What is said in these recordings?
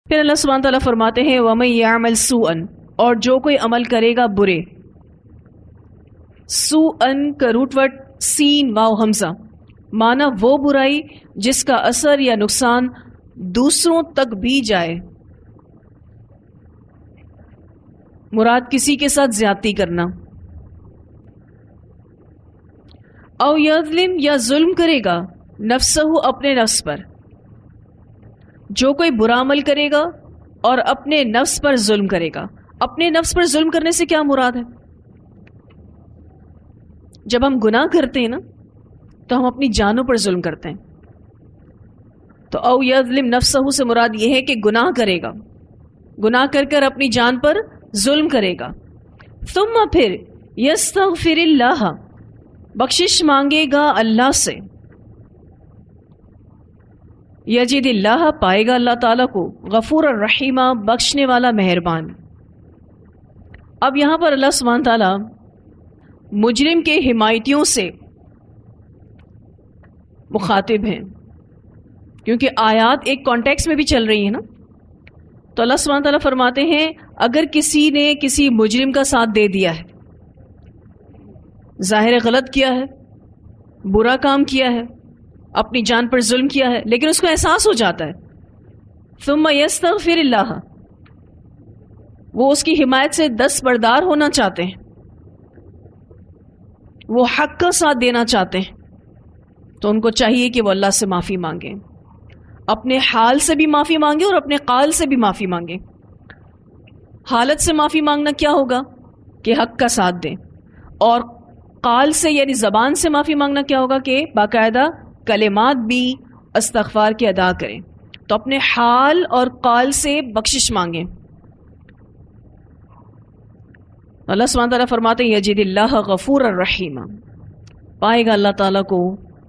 پھر اللہ سبحانہ تعالیٰ فرماتے ہیں وَمَن يَعْمَلْ سُوءًا، اور جو کوئی عمل کرے گا برے. سُوءً کا روٹ ورڈ سین واو حمزہ، معنی وہ برائی جس کا اثر یا نقصان دوسروں تک بھی جائے. مراد کسی کے ساتھ زیادتی کرنا. او یظلم، یا ظلم کرے گا نفسہ، اپنے نفس پر. جو کوئی برا عمل کرے گا اور اپنے نفس پر ظلم کرے گا. اپنے نفس پر ظلم کرنے سے کیا مراد ہے؟ جب ہم گناہ کرتے ہیں نا تو ہم اپنی جانوں پر ظلم کرتے ہیں. تو او یظلم نفسہ سے مراد یہ ہے کہ گناہ کرے گا، گناہ کر کر اپنی جان پر ظلم کرے گا. ثم پھر یستغفر اللہ، بخشش مانگے گا اللہ سے. یجد اللہ، پائے گا اللہ تعالیٰ کو غفور الرحیم، بخشنے والا مہربان. اب یہاں پر اللہ سبحانہ تعالیٰ مجرم کے حمایتیوں سے مخاطب ہیں، کیونکہ آیات ایک کانٹیکس میں بھی چل رہی ہیں نا. تو اللہ سبحانہ تعالیٰ فرماتے ہیں اگر کسی نے کسی مجرم کا ساتھ دے دیا ہے، ظاہر غلط کیا ہے، برا کام کیا ہے، اپنی جان پر ظلم کیا ہے، لیکن اس کو احساس ہو جاتا ہے، ثم یستغفر اللہ، وہ اس کی حمایت سے دستبردار ہونا چاہتے ہیں، وہ حق کا ساتھ دینا چاہتے ہیں، تو ان کو چاہیے کہ وہ اللہ سے معافی مانگیں، اپنے حال سے بھی معافی مانگیں اور اپنے قال سے بھی معافی مانگیں. حالت سے معافی مانگنا کیا ہوگا کہ حق کا ساتھ دیں، اور قال سے یعنی زبان سے معافی مانگنا کیا ہوگا کہ باقاعدہ کلمات بھی استغفار کی ادا کریں. تو اپنے حال اور قال سے بخشش مانگیں. اللہ سبحانہ تعالیٰ فرماتے ہیں یجد اللہ غفور الرحیم، پائے گا اللہ تعالیٰ کو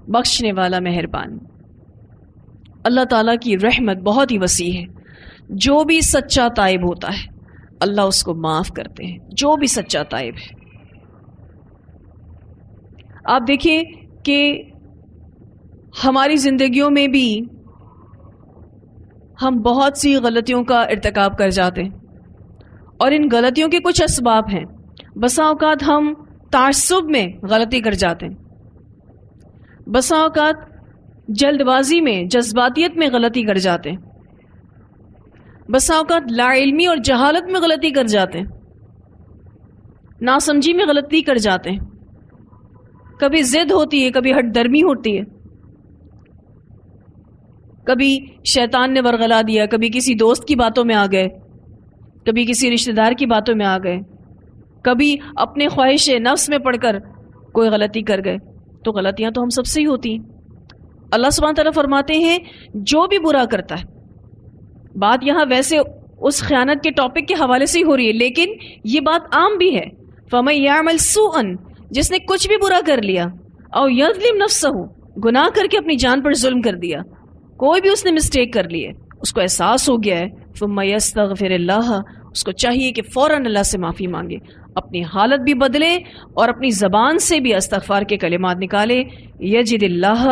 بخشنے والا مہربان. اللہ تعالیٰ کی رحمت بہت ہی وسیع ہے. جو بھی سچا تائب ہوتا ہے اللہ اس کو معاف کرتے ہیں، جو بھی سچا تائب ہے. آپ دیکھیں کہ ہماری زندگیوں میں بھی ہم بہت سی غلطیوں کا ارتکاب کر جاتے ہیں، اور ان غلطیوں کے کچھ اسباب ہیں. بسا اوقات ہم تعصب میں غلطی کر جاتے ہیں، بسا اوقات جلد بازی میں جذباتیت میں غلطی کر جاتے ہیں، بسا اوقات لا علمی اور جہالت میں غلطی کر جاتے ہیں، ناسمجھی میں غلطی کر جاتے ہیں. کبھی ضد ہوتی ہے، کبھی ہٹ درمی ہوتی ہے، کبھی شیطان نے ورغلا دیا، کبھی کسی دوست کی باتوں میں آ گئے، کبھی کسی رشتہ دار کی باتوں میں آ گئے، کبھی اپنے خواہش نفس میں پڑھ کر کوئی غلطی کر گئے. تو غلطیاں تو ہم سب سے ہی ہوتی ہیں. اللہ سبحانہ تعالیٰ فرماتے ہیں جو بھی برا کرتا ہے، بات یہاں ویسے اس خیانت کے ٹاپک کے حوالے سے ہی ہو رہی ہے، لیکن یہ بات عام بھی ہے. فَمَن يَعْمَلْ سُوءًا، جس نے کچھ بھی برا کر لیا، او یظلم نفسہ، گناہ کر کے اپنی جان پر ظلم کر دیا، کوئی بھی اس نے مسٹیک کر لی ہے، اس کو احساس ہو گیا ہے، ثم یستغفر اللہ، اس کو چاہیے کہ فوراً اللہ سے معافی مانگے، اپنی حالت بھی بدلے اور اپنی زبان سے بھی استغفار کے کلمات نکالے. یجد اللہ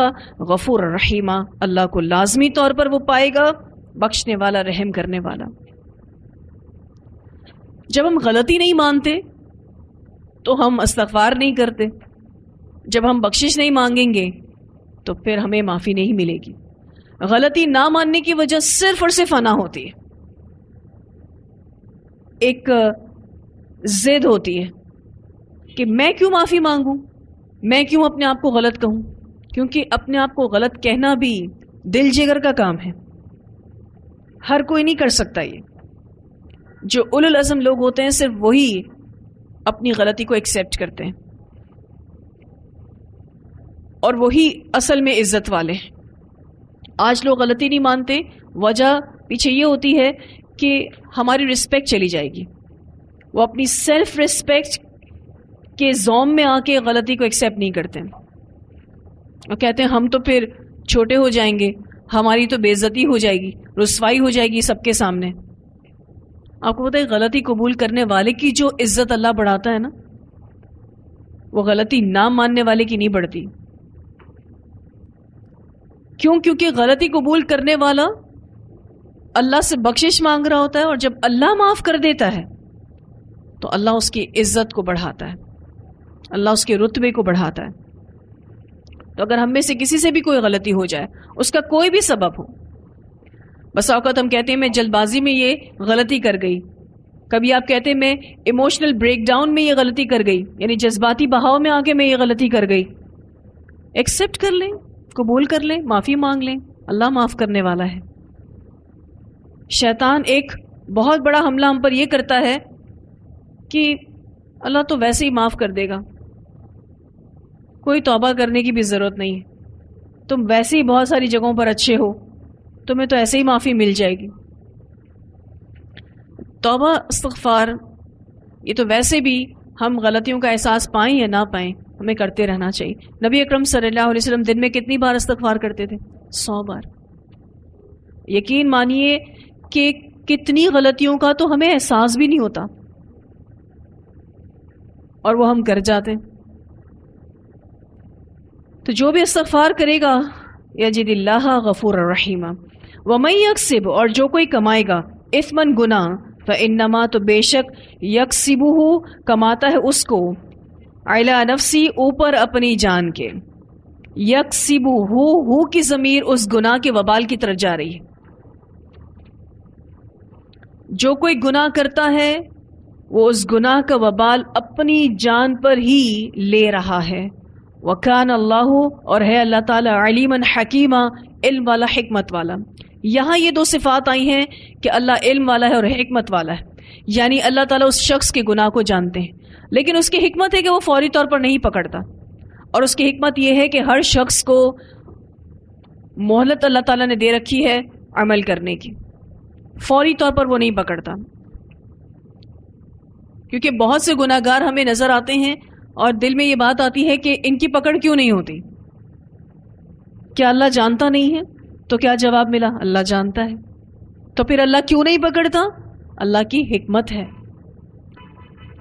غفور الرحیم، اللہ کو لازمی طور پر وہ پائے گا بخشنے والا، رحم کرنے والا. جب ہم غلطی نہیں مانتے تو ہم استغفار نہیں کرتے، جب ہم بخشش نہیں مانگیں گے تو پھر ہمیں معافی نہیں ملے گی. غلطی نہ ماننے کی وجہ صرف اور صرف فنا ہوتی ہے، ایک ضد ہوتی ہے کہ میں کیوں معافی مانگوں، میں کیوں اپنے آپ کو غلط کہوں. کیونکہ اپنے آپ کو غلط کہنا بھی دل جگر کا کام ہے، ہر کوئی نہیں کر سکتا. یہ جو اولو العزم لوگ ہوتے ہیں صرف وہی اپنی غلطی کو ایکسیپٹ کرتے ہیں، اور وہی اصل میں عزت والے ہیں. آج لوگ غلطی نہیں مانتے، وجہ پیچھے یہ ہوتی ہے کہ ہماری رسپیکٹ چلی جائے گی. وہ اپنی سیلف رسپیکٹ کے زوم میں آ کے غلطی کو ایکسیپٹ نہیں کرتے اور کہتے ہیں ہم تو پھر چھوٹے ہو جائیں گے، ہماری تو بے عزتی ہو جائے گی، رسوائی ہو جائے گی سب کے سامنے. آپ کو پتہ ہے غلطی قبول کرنے والے کی جو عزت اللہ بڑھاتا ہے نا، وہ غلطی نہ ماننے والے کی نہیں بڑھتی. کیوں؟ کیونکہ غلطی قبول کرنے والا اللہ سے بخشش مانگ رہا ہوتا ہے، اور جب اللہ معاف کر دیتا ہے تو اللہ اس کی عزت کو بڑھاتا ہے، اللہ اس کے رتبے کو بڑھاتا ہے۔ تو اگر ہم میں سے کسی سے بھی کوئی غلطی ہو جائے، اس کا کوئی بھی سبب ہو، بس اوقات ہم کہتے ہیں میں جلد بازی میں یہ غلطی کر گئی، کبھی آپ کہتے ہیں میں ایموشنل بریک ڈاؤن میں یہ غلطی کر گئی، یعنی جذباتی بہاؤ میں آ کے میں یہ غلطی کر گئی، ایکسیپٹ کر لیں، قبول کر لیں، معافی مانگ لیں، اللہ معاف کرنے والا ہے۔ شیطان ایک بہت بڑا حملہ ہم پر یہ کرتا ہے کہ اللہ تو ویسے ہی معاف کر دے گا، کوئی توبہ کرنے کی بھی ضرورت نہیں ہے، تم ویسے ہی بہت ساری جگہوں پر اچھے ہو، تمہیں تو ایسے ہی معافی مل جائے گی۔ توبہ استغفار یہ تو ویسے بھی ہم غلطیوں کا احساس پائیں یا نہ پائیں ہمیں کرتے رہنا چاہیے۔ نبی اکرم صلی اللہ علیہ وسلم دن میں کتنی بار استغفار کرتے تھے؟ 100 بار۔ یقین مانیے کہ کتنی غلطیوں کا تو ہمیں احساس بھی نہیں ہوتا اور وہ ہم کر جاتے ہیں۔ تو جو بھی استغفار کرے گا یجد اللہ غفور الرحیم، ومن یکسب اور جو کوئی کمائے گا اثما گناہ، فانما تو بے شک یکسبہ کماتا ہے اس کو، علی نفسی اوپر اپنی جان کے، یکسبہ ہو کی ضمیر اس گناہ کے وبال کی طرف جا رہی ہے۔ جو کوئی گناہ کرتا ہے وہ اس گناہ کا وبال اپنی جان پر ہی لے رہا ہے۔ وکان اللہ اور ہے اللہ تعالیٰ علیما حکیما علم والا حکمت والا۔ یہاں یہ دو صفات آئی ہیں کہ اللہ علم والا ہے اور حکمت والا ہے، یعنی اللہ تعالیٰ اس شخص کے گناہ کو جانتے ہیں، لیکن اس کی حکمت ہے کہ وہ فوری طور پر نہیں پکڑتا، اور اس کی حکمت یہ ہے کہ ہر شخص کو مہلت اللہ تعالیٰ نے دے رکھی ہے عمل کرنے کی، فوری طور پر وہ نہیں پکڑتا۔ کیونکہ بہت سے گناہ گار ہمیں نظر آتے ہیں اور دل میں یہ بات آتی ہے کہ ان کی پکڑ کیوں نہیں ہوتی؟ کیا اللہ جانتا نہیں ہے؟ تو کیا جواب ملا؟ اللہ جانتا ہے۔ تو پھر اللہ کیوں نہیں پکڑتا؟ اللہ کی حکمت ہے،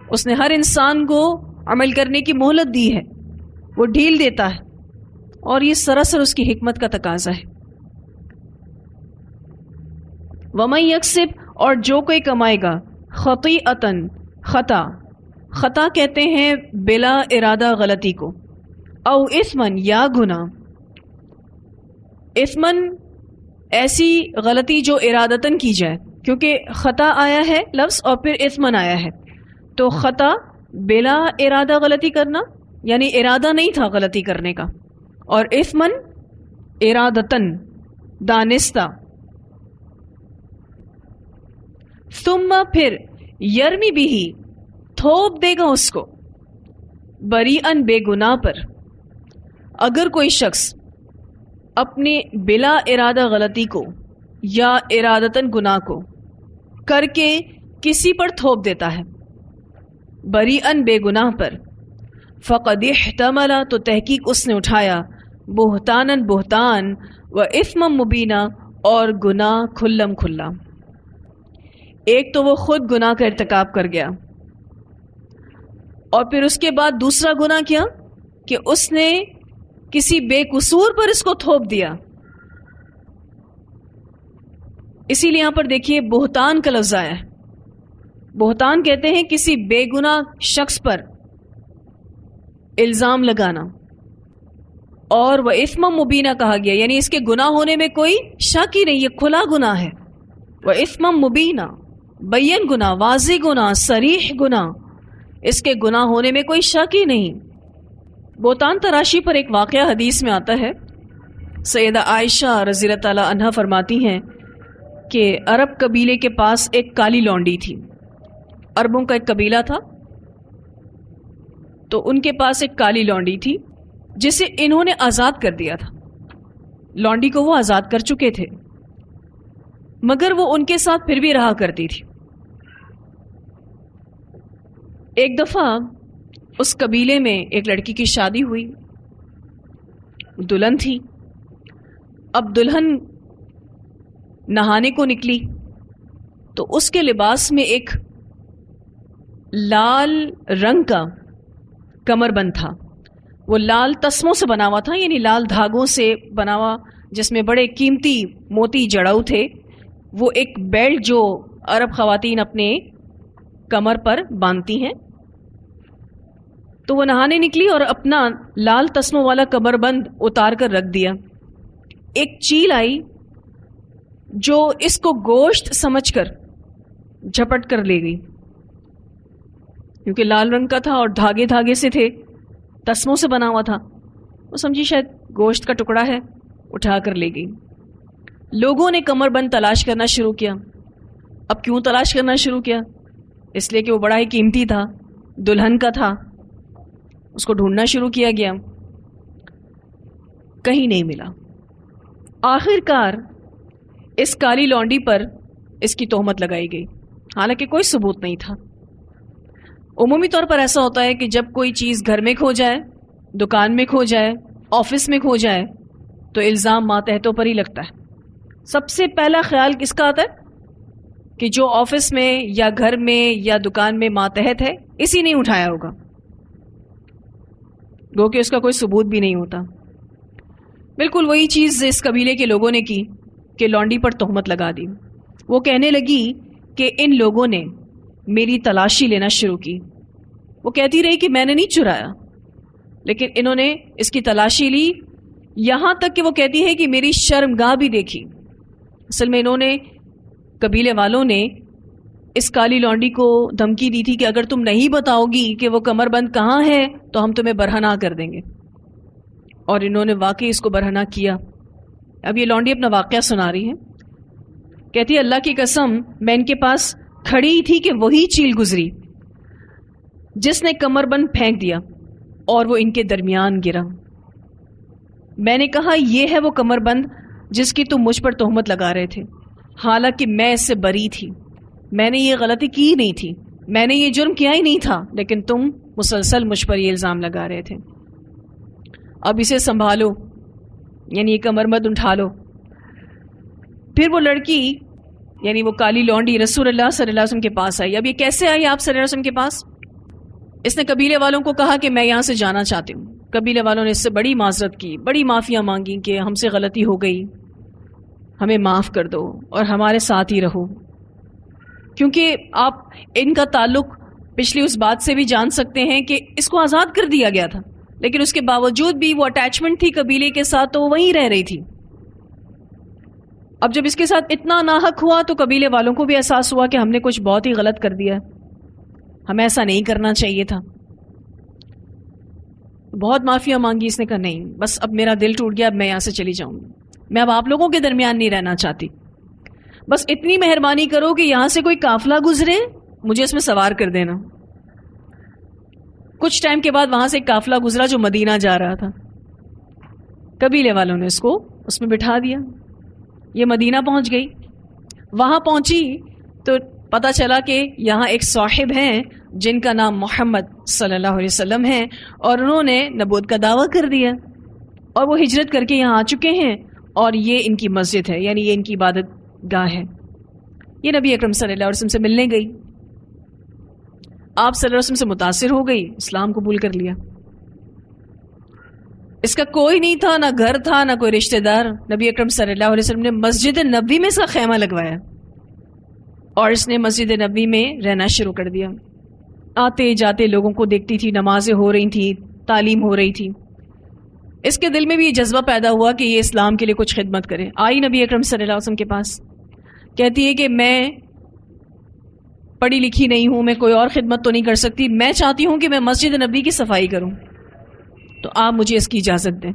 اس نے ہر انسان کو عمل کرنے کی مہلت دی ہے، وہ ڈھیل دیتا ہے، اور یہ سراسر اس کی حکمت کا تقاضا ہے۔ وَمَن یکسب اور جو کوئی کمائے گا خطیئۃً خطا، خطا کہتے ہیں بلا ارادہ غلطی کو، او اثمن یا گناہ، اثمن ایسی غلطی جو ارادتاً کی جائے، کیونکہ خطا آیا ہے لفظ اور پھر اثمن آیا ہے، تو خطا بلا ارادہ غلطی کرنا یعنی ارادہ نہیں تھا غلطی کرنے کا، اور اثمن ارادتاً دانستہ۔ ثم پھر یرمی بھی تھوپ دے گا اس کو بریئن بے گناہ پر۔ اگر کوئی شخص اپنی بلا ارادہ غلطی کو یا ارادتاً گناہ کو کر کے کسی پر تھوپ دیتا ہے بریئن بے گناہ پر، فقد احتمل تو تحقیق اس نے اٹھایا بہتانن بہتان و اثما مبینہ اور گناہ کھلم کھلا۔ ایک تو وہ خود گناہ کا ارتکاب کر گیا، اور پھر اس کے بعد دوسرا گناہ کیا کہ اس نے کسی بے قصور پر اس کو تھوپ دیا۔ اسی لیے یہاں پر دیکھیے بہتان کا لفظ آیا ہے۔ بہتان کہتے ہیں کسی بے گناہ شخص پر الزام لگانا، اور وہ اثم مبینہ کہا گیا، یعنی اس کے گناہ ہونے میں کوئی شک ہی نہیں، یہ کھلا گناہ ہے۔ وہ اثم مبینہ بین گناہ، واضح گناہ، صریح گناہ، اس کے گناہ ہونے میں کوئی شک ہی نہیں۔ بہتان تراشی پر ایک واقعہ حدیث میں آتا ہے، سیدہ عائشہ رضی اللہ تعالی عنہا فرماتی ہیں کہ عرب قبیلے کے پاس ایک کالی لونڈی تھی، عربوں کا ایک قبیلہ تھا، تو ان کے پاس ایک کالی لونڈی تھی جسے انہوں نے آزاد کر دیا تھا۔ لونڈی کو وہ آزاد کر چکے تھے، مگر وہ ان کے ساتھ پھر بھی رہا کرتی تھی۔ ایک دفعہ اس قبیلے میں ایک لڑکی کی شادی ہوئی، دلہن تھی۔ اب دلہن نہانے کو نکلی تو اس کے لباس میں ایک لال رنگ کا کمر بند تھا، وہ لال تسموں سے بنا ہوا تھا، یعنی لال دھاگوں سے بنا ہوا، جس میں بڑے قیمتی موتی جڑاؤ تھے، وہ ایک بیلٹ جو عرب خواتین اپنے کمر پر باندھتی ہیں. تو وہ نہانے نکلی اور اپنا لال تسموں والا کمر بند اتار کر رکھ دیا. ایک چیل آئی جو اس کو گوشت سمجھ کر جھپٹ کر لے گئی، کیونکہ لال رنگ کا تھا اور دھاگے دھاگے سے تھے، تسموں سے بنا ہوا تھا. وہ سمجھی شاید گوشت کا ٹکڑا ہے، اٹھا کر لے گئی. لوگوں نے کمر بند تلاش کرنا شروع کیا. اب کیوں تلاش کرنا شروع کیا؟ اس لیے کہ وہ بڑا ہی قیمتی تھا، دلہن کا تھا. اس کو ڈھونڈنا شروع کیا گیا، کہیں نہیں ملا. آخر کار اس کالی لونڈی پر اس کی تہمت لگائی گئی، حالانکہ کوئی ثبوت نہیں تھا. عمومی طور پر ایسا ہوتا ہے کہ جب کوئی چیز گھر میں کھو جائے، دکان میں کھو جائے، آفس میں کھو جائے تو الزام ماتحتوں پر ہی لگتا ہے. سب سے پہلا خیال کس کا آتا ہے کہ جو آفس میں یا گھر میں یا دکان میں ماتحت ہے اسی نے اٹھایا ہوگا، گو کہ اس کا کوئی ثبوت بھی نہیں ہوتا. بالکل وہی چیز اس قبیلے کے لوگوں نے کی کہ لونڈی پر تہمت لگا دی. وہ کہنے لگی کہ ان لوگوں نے میری تلاشی لینا شروع کی. وہ کہتی رہی کہ میں نے نہیں چرایا، لیکن انہوں نے اس کی تلاشی لی، یہاں تک کہ وہ کہتی ہے کہ میری شرمگاہ بھی دیکھی. اصل میں انہوں نے، قبیلے والوں نے اس کالی لونڈی کو دھمکی دی تھی کہ اگر تم نہیں بتاؤ گی کہ وہ کمر بند کہاں ہے تو ہم تمہیں برہنہ کر دیں گے. اور انہوں نے واقعی اس کو برہنہ کیا. اب یہ لونڈی اپنا واقعہ سنا رہی ہے. کہتی ہے اللہ کی قسم میں ان کے پاس کھڑی تھی کہ وہی چیل گزری جس نے کمر بند پھینک دیا اور وہ ان کے درمیان گرا. میں نے کہا یہ ہے وہ کمر بند جس کی تم مجھ پر تہمت لگا رہے تھے، حالانکہ میں اس سے بری تھی. میں نے یہ غلطی کی نہیں تھی، میں نے یہ جرم کیا ہی نہیں تھا، لیکن تم مسلسل مجھ پر یہ الزام لگا رہے تھے. اب اسے سنبھالو، یعنی یہ کمر بند اٹھا لو. پھر وہ لڑکی یعنی وہ کالی لونڈی رسول اللہ صلی اللہ علیہ وسلم کے پاس آئی. اب یہ کیسے آئی آپ صلی اللہ علیہ وسلم کے پاس؟ اس نے قبیلے والوں کو کہا کہ میں یہاں سے جانا چاہتی ہوں. قبیلے والوں نے اس سے بڑی معذرت کی، بڑی معافیاں مانگی کہ ہم سے غلطی ہو گئی، ہمیں معاف کر دو اور ہمارے ساتھ ہی رہو. کیونکہ آپ ان کا تعلق پچھلی اس بات سے بھی جان سکتے ہیں کہ اس کو آزاد کر دیا گیا تھا، لیکن اس کے باوجود بھی وہ اٹیچمنٹ تھی قبیلے کے ساتھ تو وہ وہیں رہ رہی تھی. اب جب اس کے ساتھ اتنا ناحق ہوا تو قبیلے والوں کو بھی احساس ہوا کہ ہم نے کچھ بہت ہی غلط کر دیا، ہمیں ایسا نہیں کرنا چاہیے تھا. بہت معافیاں مانگی. اس نے کہا نہیں، بس اب میرا دل ٹوٹ گیا، اب میں یہاں سے چلی جاؤں گی، میں اب آپ لوگوں کے درمیان نہیں رہنا چاہتی. بس اتنی مہربانی کرو کہ یہاں سے کوئی قافلہ گزرے مجھے اس میں سوار کر دینا. کچھ ٹائم کے بعد وہاں سے ایک قافلہ گزرا جو مدینہ جا رہا تھا. قبیلے والوں نے اس کو اس میں بٹھا دیا. یہ مدینہ پہنچ گئی. وہاں پہنچی تو پتہ چلا کہ یہاں ایک صاحب ہیں جن کا نام محمد صلی اللہ علیہ وسلم ہے، اور انہوں نے نبوت کا دعویٰ کر دیا اور وہ ہجرت کر کے یہاں آ چکے ہیں، اور یہ ان کی مسجد ہے، یعنی یہ ان کی عبادت گاہ ہے. یہ نبی اکرم صلی اللہ علیہ وسلم سے ملنے گئی. آپ صلی اللہ علیہ وسلم سے متاثر ہو گئی، اسلام قبول کر لیا. اس کا کوئی نہیں تھا، نہ گھر تھا، نہ کوئی رشتہ دار. نبی اکرم صلی اللہ علیہ وسلم نے مسجد نبوی میں اس کا خیمہ لگوایا اور اس نے مسجد نبوی میں رہنا شروع کر دیا. آتے جاتے لوگوں کو دیکھتی تھی، نمازیں ہو رہی تھیں، تعلیم ہو رہی تھی. اس کے دل میں بھی یہ جذبہ پیدا ہوا کہ یہ اسلام کے لیے کچھ خدمت کرے. آئی نبی اکرم صلی اللہ علیہ وسلم کے پاس، کہتی ہے کہ میں پڑھی لکھی نہیں ہوں، میں کوئی اور خدمت تو نہیں کر سکتی، میں چاہتی ہوں کہ میں مسجد نبی کی صفائی کروں، تو آپ مجھے اس کی اجازت دیں.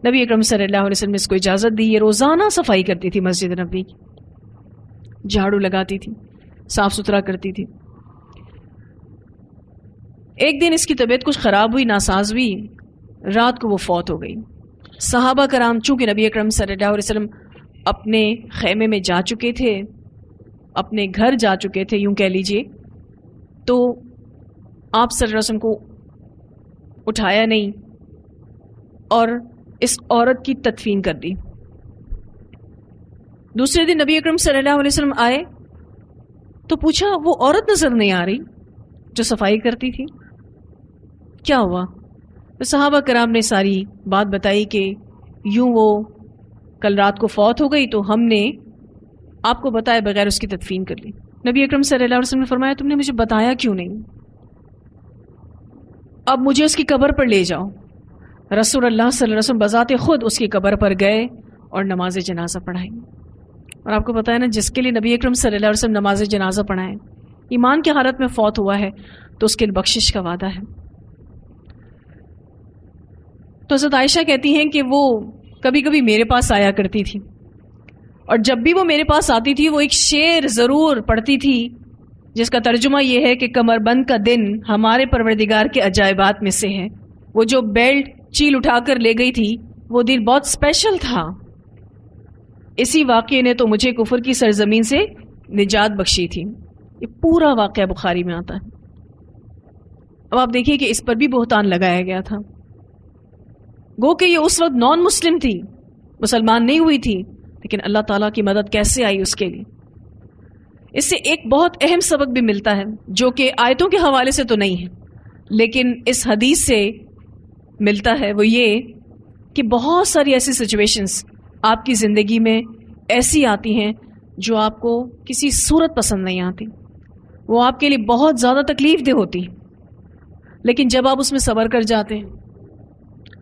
نبی اکرم صلی اللہ علیہ وسلم نے اس کو اجازت دی. یہ روزانہ صفائی کرتی تھی مسجد نبی کی، جھاڑو لگاتی تھی، صاف ستھرا کرتی تھی. ایک دن اس کی طبیعت کچھ خراب ہوئی، ناساز ہوئی، رات کو وہ فوت ہو گئی. صحابہ کرام چونکہ نبی اکرم صلی اللہ علیہ وسلم اپنے خیمے میں جا چکے تھے، اپنے گھر جا چکے تھے یوں کہہ لیجئے، تو آپ صلی اللہ علیہ وسلم کو اٹھایا نہیں اور اس عورت کی تدفین کر دی. دوسرے دن نبی اکرم صلی اللہ علیہ وسلم آئے تو پوچھا وہ عورت نظر نہیں آ رہی جو صفائی کرتی تھی، کیا ہوا؟ تو صحابہ کرام نے ساری بات بتائی کہ یوں وہ کل رات کو فوت ہو گئی، تو ہم نے آپ کو بتائے بغیر اس کی تدفین کر لی. نبی اکرم صلی اللہ علیہ وسلم نے فرمایا تم نے مجھے بتایا کیوں نہیں؟ اب مجھے اس کی قبر پر لے جاؤ. رسول اللہ صلی اللہ علیہ وسلم بذات خود اس کی قبر پر گئے اور نماز جنازہ پڑھائی. اور آپ کو پتہ ہے نا، جس کے لیے نبی اکرم صلی اللہ علیہ وسلم نماز جنازہ پڑھائیں، ایمان کی حالت میں فوت ہوا ہے تو اس کے لیے بخشش کا وعدہ ہے. تو حضرت عائشہ کہتی ہیں کہ وہ کبھی کبھی میرے پاس آیا کرتی تھی، اور جب بھی وہ میرے پاس آتی تھی وہ ایک شعر ضرور پڑھتی تھی جس کا ترجمہ یہ ہے کہ کمر بند کا دن ہمارے پروردگار کے عجائبات میں سے ہے. وہ جو بیلٹ چیل اٹھا کر لے گئی تھی وہ دن بہت اسپیشل تھا. اسی واقعے نے تو مجھے کفر کی سرزمین سے نجات بخشی تھی. یہ پورا واقعہ بخاری میں آتا ہے. اب آپ دیکھیے کہ اس پر بھی بہتان لگایا گیا تھا. گو کہ یہ اس وقت نان مسلم تھی، مسلمان نہیں ہوئی تھی، لیکن اللہ تعالیٰ کی مدد کیسے آئی اس کے لیے. اس سے ایک بہت اہم سبق بھی ملتا ہے جو کہ آیتوں کے حوالے سے تو نہیں ہے لیکن اس حدیث سے ملتا ہے. وہ یہ کہ بہت ساری ایسی سچویشنز آپ کی زندگی میں ایسی آتی ہیں جو آپ کو کسی صورت پسند نہیں آتی، وہ آپ کے لیے بہت زیادہ تکلیف دہ ہوتی، لیکن جب آپ اس میں صبر کر جاتے ہیں،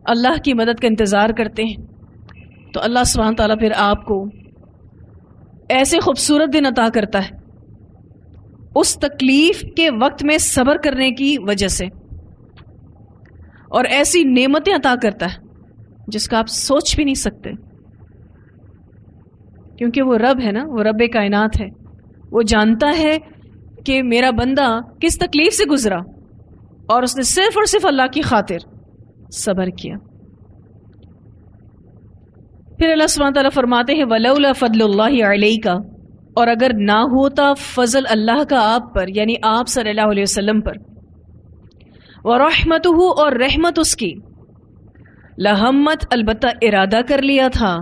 اللہ کی مدد کا انتظار کرتے ہیں، تو اللہ سبحانہ تعالیٰ پھر آپ کو ایسے خوبصورت دن عطا کرتا ہے اس تکلیف کے وقت میں صبر کرنے کی وجہ سے، اور ایسی نعمتیں عطا کرتا ہے جس کا آپ سوچ بھی نہیں سکتے. کیونکہ وہ رب ہے نا، وہ رب کائنات ہے، وہ جانتا ہے کہ میرا بندہ کس تکلیف سے گزرا اور اس نے صرف اور صرف اللہ کی خاطر صبر کیا. پھر اللہ سبحانہ تعالیٰ فرماتے ہیں وَلَوْلَا فَضْلُ اللَّهِ عَلَيْكَ، اور اگر نہ ہوتا فضل اللہ کا آپ پر، یعنی آپ صلی اللہ علیہ وسلم پر، وَرَحْمَتُهُ، اور رحمت اس کی، لَهَمَّتْ، البتہ ارادہ کر لیا تھا.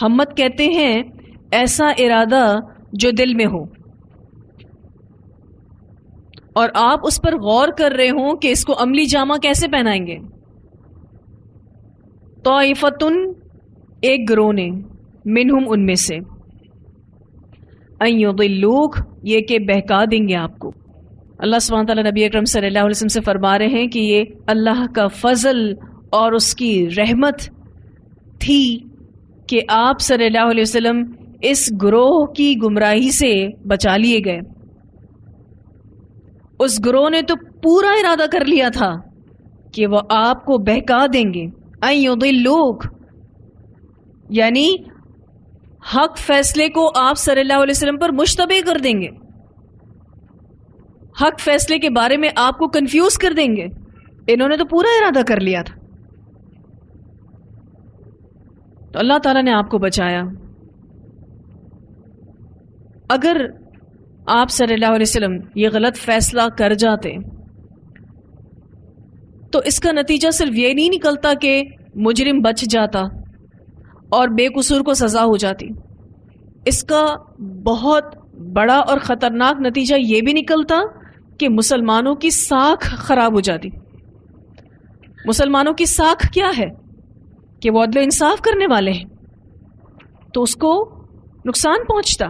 ہمت کہتے ہیں ایسا ارادہ جو دل میں ہو اور آپ اس پر غور کر رہے ہوں کہ اس کو عملی جامہ کیسے پہنائیں گے. طائفتن، ایک گروہ نے، منہم، ان میں سے، ان یضلوک، یہ کہ بہکا دیں گے آپ کو. اللہ سبحانہ تعالیٰ نبی اکرم صلی اللہ علیہ وسلم سے فرما رہے ہیں کہ یہ اللہ کا فضل اور اس کی رحمت تھی کہ آپ صلی اللہ علیہ وسلم اس گروہ کی گمراہی سے بچا لیے گئے. اس گروہ نے تو پورا ارادہ کر لیا تھا کہ وہ آپ کو بہکا دیں گے. ان یضلوک، یعنی حق فیصلے کو آپ صلی اللہ علیہ وسلم پر مشتبہ کر دیں گے، حق فیصلے کے بارے میں آپ کو کنفیوز کر دیں گے. انہوں نے تو پورا ارادہ کر لیا تھا. تو اللہ تعالیٰ نے آپ کو بچایا. اگر آپ صلی اللہ علیہ وسلم یہ غلط فیصلہ کر جاتے تو اس کا نتیجہ صرف یہ نہیں نکلتا کہ مجرم بچ جاتا اور بے قصور کو سزا ہو جاتی، اس کا بہت بڑا اور خطرناک نتیجہ یہ بھی نکلتا کہ مسلمانوں کی ساکھ خراب ہو جاتی. مسلمانوں کی ساکھ کیا ہے؟ کہ وہ عدل و انصاف کرنے والے ہیں، تو اس کو نقصان پہنچتا.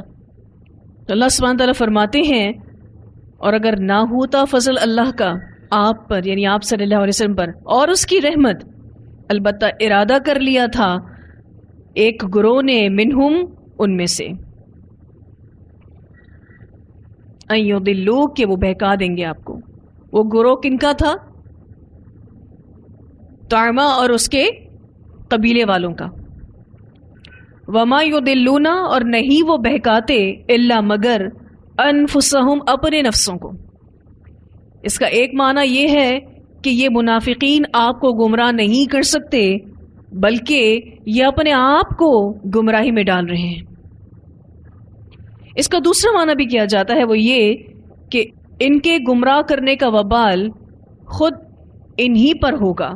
تو اللہ سبحانہ تعالیٰ فرماتے ہیں اور اگر نہ ہوتا فضل اللہ کا آپ پر، یعنی آپ صلی اللہ علیہ وسلم پر، اور اس کی رحمت، البتہ ارادہ کر لیا تھا ایک گروہ نے، منہم، ان میں سے، ان یضلوک، کہ وہ بہکا دیں گے آپ کو. وہ گروہ کن کا تھا؟ طعمہ اور اس کے قبیلے والوں کا. وما یضلون، اور نہیں وہ بہکاتے، الا مگر، انفسہم، اپنے نفسوں کو. اس کا ایک معنی یہ ہے کہ یہ منافقین آپ کو گمراہ نہیں کر سکتے بلکہ یہ اپنے آپ کو گمراہی میں ڈال رہے ہیں. اس کا دوسرا معنی بھی کیا جاتا ہے، وہ یہ کہ ان کے گمراہ کرنے کا وبال خود انہی پر ہوگا،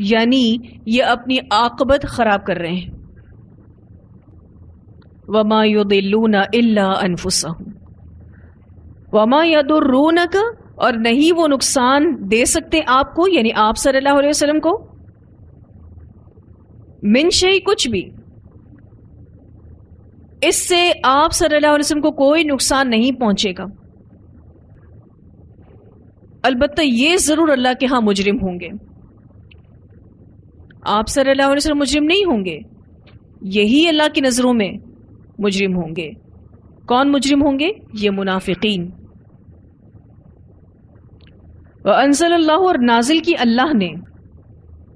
یعنی یہ اپنی عاقبت خراب کر رہے ہیں. وما یضلون الا انفسہم وما یضرونک، اور نہیں وہ نقصان دے سکتے آپ کو، یعنی آپ صلی اللہ علیہ وسلم کو، من شیء، کچھ بھی، اس سے آپ صلی اللہ علیہ وسلم کو کوئی نقصان نہیں پہنچے گا. البتہ یہ ضرور اللہ کے ہاں مجرم ہوں گے. آپ صلی اللہ علیہ وسلم مجرم نہیں ہوں گے، یہی اللہ کی نظروں میں مجرم ہوں گے. کون مجرم ہوں گے؟ یہ منافقین. وانزل اللہ، اور نازل کی اللہ نے.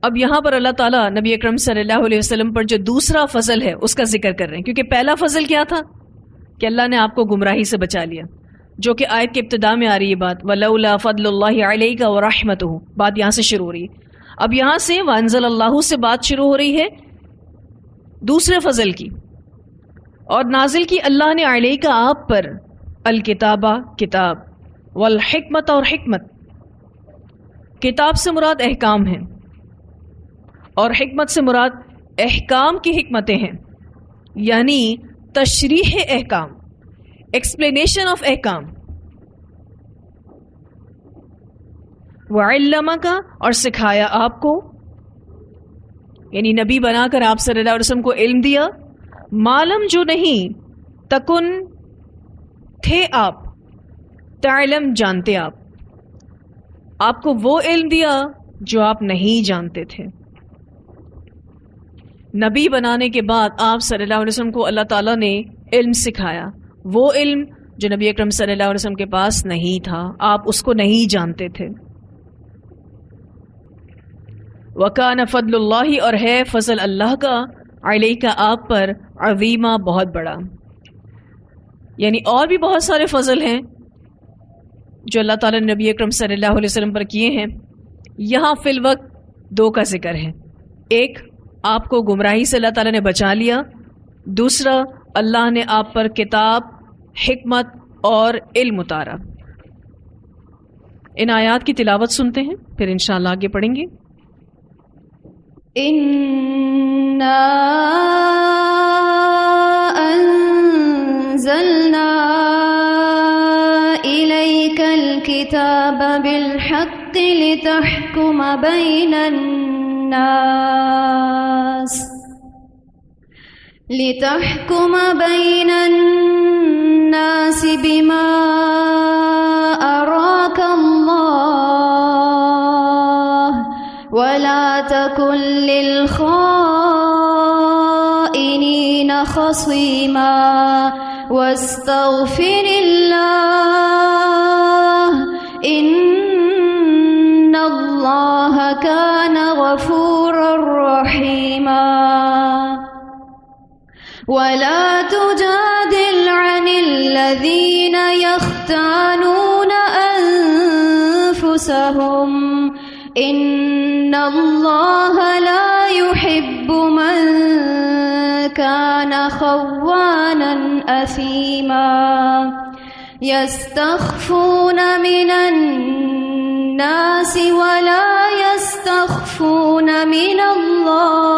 اب یہاں پر اللہ تعالیٰ نبی اکرم صلی اللہ علیہ وسلم پر جو دوسرا فضل ہے اس کا ذکر کر رہے ہیں، کیونکہ پہلا فضل کیا تھا کہ اللہ نے آپ کو گمراہی سے بچا لیا، جو کہ آیت کے ابتدا میں آ رہی ہے بات وَلَوْلَا فَضْلُ اللَّهِ عَلَيْكَ وَرَحْمَتُهُ، بات یہاں سے شروع ہو رہی ہے. اب یہاں سے وَأَنزَلَ اللَّهُ سے بات شروع ہو رہی ہے دوسرے فضل کی. اور نازل کی اللہ نے علیکہ آپ پر الکتابہ کتاب، والحکمت اور حکمت. کتاب سے مراد احکام ہیں اور حکمت سے مراد احکام کی حکمتیں ہیں، یعنی تشریح احکام، ایکسپلینیشن آف احکام. وعلمک، اور سکھایا آپ کو، یعنی نبی بنا کر آپ صلی اللہ علیہ وسلم کو علم دیا. معلوم جو نہیں تکن تھے آپ، تعلم جانتے آپ کو وہ علم دیا جو آپ نہیں جانتے تھے. نبی بنانے کے بعد آپ صلی اللہ علیہ وسلم کو اللہ تعالیٰ نے علم سکھایا، وہ علم جو نبی اکرم صلی اللہ علیہ وسلم کے پاس نہیں تھا، آپ اس کو نہیں جانتے تھے. وَكَانَ فَضْلُ اللَّهِ، اور ہے فضل اللہ کا، علیکہ آپ پر، عظیمہ بہت بڑا. یعنی اور بھی بہت سارے فضل ہیں جو اللہ تعالیٰ نے نبی اکرم صلی اللہ علیہ وسلم پر کیے ہیں. یہاں فی الوقت دو کا ذکر ہے. ایک، آپ کو گمراہی سے اللہ تعالیٰ نے بچا لیا. دوسرا، اللہ نے آپ پر کتاب، حکمت اور علم اتارا. ان آیات کی تلاوت سنتے ہیں، پھر انشاءاللہ آگے پڑھیں گے. إنا أنزلنا إليك الكتاب بالحق لتحكم بين الناس بما أراك الله ولا تكن للخائنين خصيما واستغفر الله إن الله كان غفورا رحيما. ولا تجادل عن الذين يختانون أنفسهم إن الله لا يحب من كان خوانا أثيما. يستخفون من الناس ولا يستخفون من الله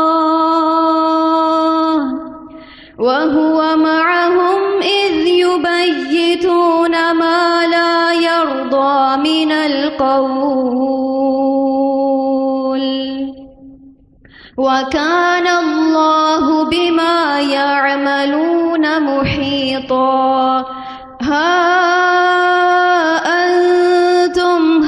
وهو معهم إذ يبيتون ما لا يرضى من القول وكان الله بما يعملون محيطا. ها أنتم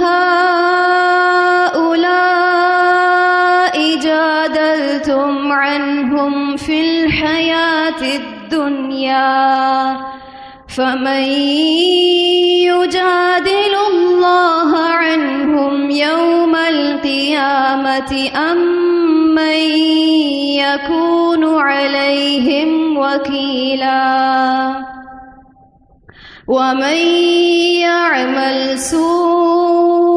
هؤلاء جادلتم عنهم في الحياة الدنيا فمن يجادل الله عنهم يوم القيامة أم من يكون عليهم وكيلا. ومن يعمل سوءا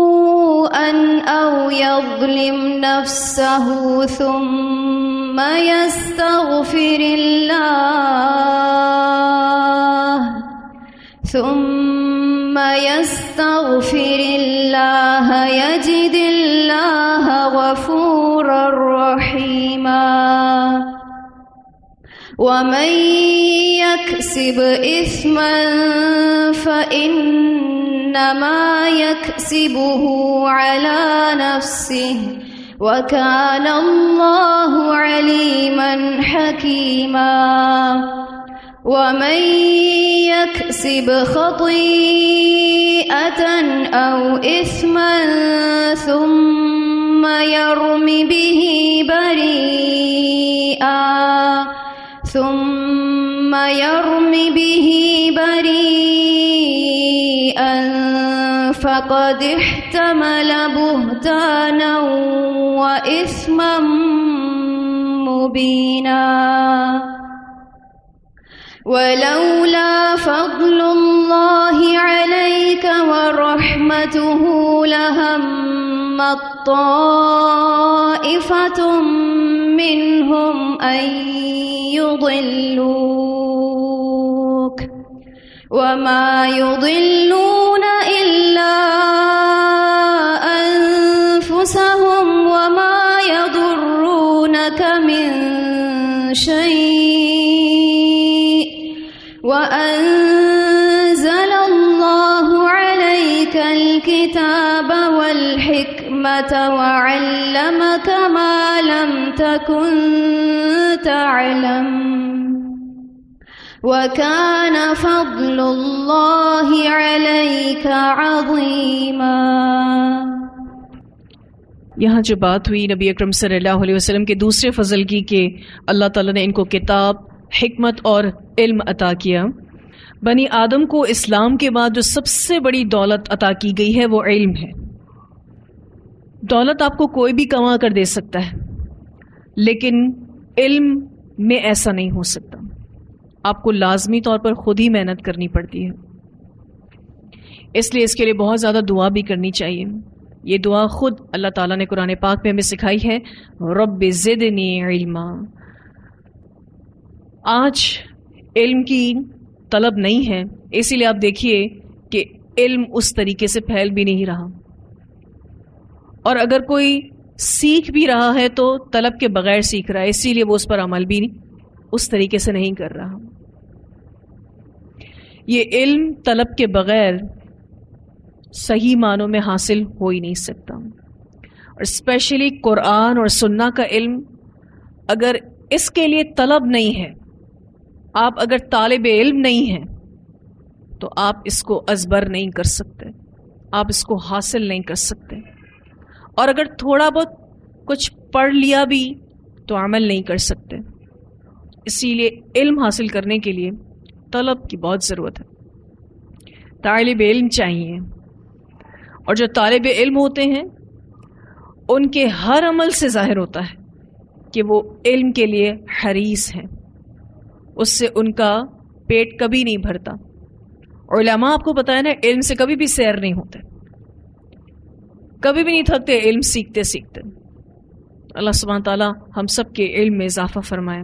أو يظلم نفسه ثم يستغفر الله يجد الله غفورا رحيما. ومن يكسب إثما فإنما يكسبه على نفسه وكان الله عليما حكيما. ومن يكسب خطيئة أو إثما ثم يرم به بريئا فقد احتمل بهتانا وإثما مبينا ولولا فضل الله عليك ورحمته لهمت طائفة منهم أن يضلوك وما يضلون إلا أنفسهم وما يضرونك من شيء وأنزل الله عليك الكتاب والحكمة وعلمك ما لم تكن تعلم وكان فضل الله عليك عظيما. یہاں جو بات ہوئی نبی اکرم صلی اللہ علیہ وسلم کے دوسرے فضل کی کہ اللہ تعالیٰ نے ان کو کتاب، حکمت اور علم عطا کیا. بنی آدم کو اسلام کے بعد جو سب سے بڑی دولت عطا کی گئی ہے وہ علم ہے. دولت آپ کو کوئی بھی کما کر دے سکتا ہے، لیکن علم میں ایسا نہیں ہو سکتا. آپ کو لازمی طور پر خود ہی محنت کرنی پڑتی ہے. اس لیے اس کے لیے بہت زیادہ دعا بھی کرنی چاہیے. یہ دعا خود اللہ تعالیٰ نے قرآن پاک میں ہمیں سکھائی ہے، رب زدنی علما. آج علم کی طلب نہیں ہے، اسی لیے آپ دیکھیے کہ علم اس طریقے سے پھیل بھی نہیں رہا، اور اگر کوئی سیکھ بھی رہا ہے تو طلب کے بغیر سیکھ رہا ہے، اسی لیے وہ اس پر عمل بھی اس طریقے سے نہیں کر رہا. یہ علم طلب کے بغیر صحیح معنوں میں حاصل ہو ہی نہیں سکتا. اور اسپیشلی قرآن اور سنہ کا علم، اگر اس کے لیے طلب نہیں ہے، آپ اگر طالب علم نہیں ہیں تو آپ اس کو ازبر نہیں کر سکتے، آپ اس کو حاصل نہیں کر سکتے. اور اگر تھوڑا بہت کچھ پڑھ لیا بھی تو عمل نہیں کر سکتے. اسی لیے علم حاصل کرنے کے لیے طلب کی بہت ضرورت ہے. طالب علم چاہیے، اور جو طالب علم ہوتے ہیں ان کے ہر عمل سے ظاہر ہوتا ہے کہ وہ علم کے لیے حریص ہیں. اس سے ان کا پیٹ کبھی نہیں بھرتا. علماء آپ کو پتہ ہے نا، علم سے کبھی بھی سیر نہیں ہوتے، کبھی بھی نہیں تھکتے علم سیکھتے سیکھتے. اللہ سبحانہ تعالیٰ ہم سب کے علم میں اضافہ فرمائے.